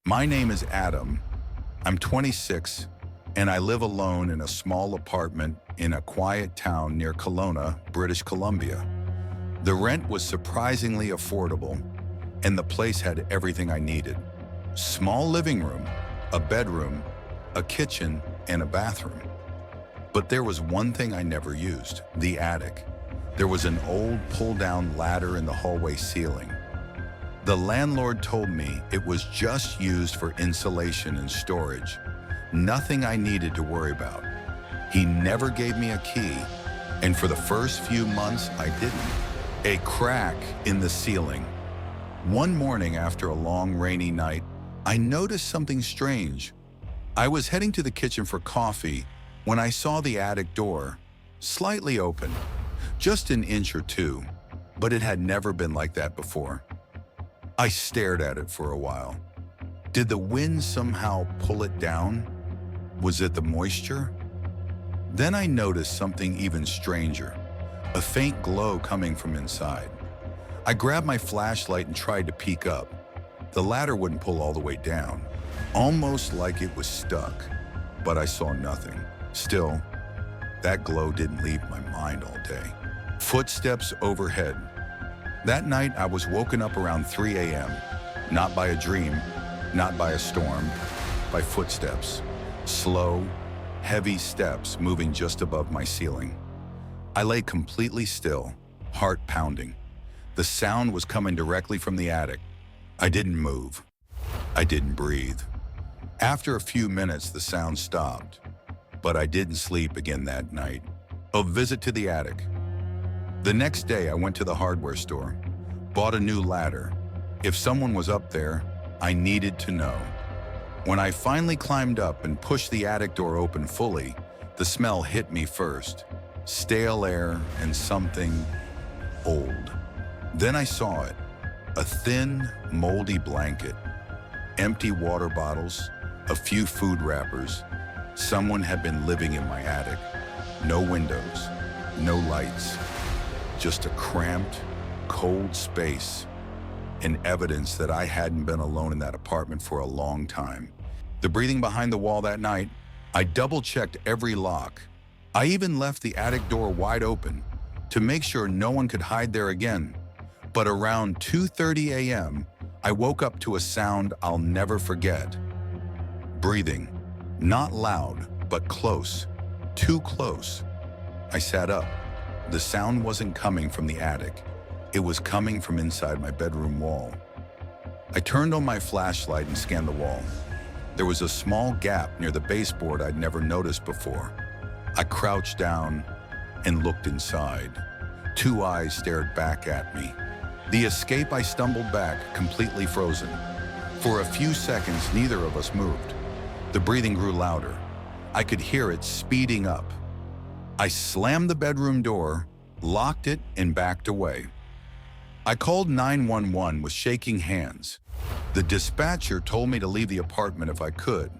My name is Adam. I'm 26, and I live alone in a small apartment in a quiet town near Kelowna, British Columbia. The rent was surprisingly affordable, and the place had everything I needed. Small living room, a bedroom, a kitchen, and a bathroom. But there was one thing I never used, the attic. There was an old pull-down ladder in the hallway ceiling. The landlord told me it was just used for insulation and storage. Nothing I needed to worry about. He never gave me a key, and for the first few months I didn't. A crack in the ceiling. One morning after a long rainy night, I noticed something strange. I was heading to the kitchen for coffee when I saw the attic door, slightly open, just an inch or two, but it had never been like that before. I stared at it for a while. Did the wind somehow pull it down? Was it the moisture? Then I noticed something even stranger, a faint glow coming from inside. I grabbed my flashlight and tried to peek up. The ladder wouldn't pull all the way down, almost like it was stuck, but I saw nothing. Still, that glow didn't leave my mind all day. Footsteps overhead. That night, I was woken up around 3 a.m., not by a dream, not by a storm, by footsteps. Slow, heavy steps moving just above my ceiling. I lay completely still, heart pounding. The sound was coming directly from the attic. I didn't move. I didn't breathe. After a few minutes, the sound stopped, but I didn't sleep again that night. A visit to the attic. The next day, I went to the hardware store, bought a new ladder. If someone was up there, I needed to know. When I finally climbed up and pushed the attic door open fully, the smell hit me first. Stale air and something old. Then I saw it, a thin, moldy blanket, empty water bottles, a few food wrappers. Someone had been living in my attic. No windows, no lights. Just a cramped, cold space, and evidence that I hadn't been alone in that apartment for a long time. The breathing behind the wall that night, I double-checked every lock. I even left the attic door wide open to make sure no one could hide there again. But around 2:30 a.m., I woke up to a sound I'll never forget. Breathing, not loud, but close, too close. I sat up. The sound wasn't coming from the attic. It was coming from inside my bedroom wall. I turned on my flashlight and scanned the wall. There was a small gap near the baseboard I'd never noticed before. I crouched down and looked inside. Two eyes stared back at me. The escape, I stumbled back, completely frozen. For a few seconds, neither of us moved. The breathing grew louder. I could hear it speeding up. I slammed the bedroom door, locked it, and backed away. I called 911 with shaking hands. The dispatcher told me to leave the apartment if I could.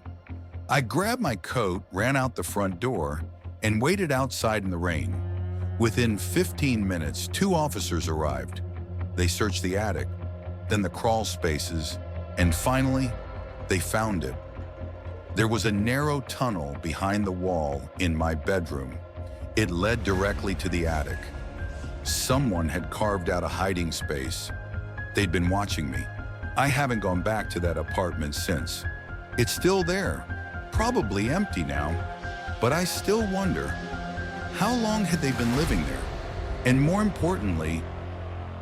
I grabbed my coat, ran out the front door, and waited outside in the rain. Within 15 minutes, 2 officers arrived. They searched the attic, then the crawl spaces, and finally, they found it. There was a narrow tunnel behind the wall in my bedroom. It led directly to the attic. Someone had carved out a hiding space. They'd been watching me. I haven't gone back to that apartment since. It's still there, probably empty now, but I still wonder, how long had they been living there? And more importantly,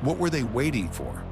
what were they waiting for?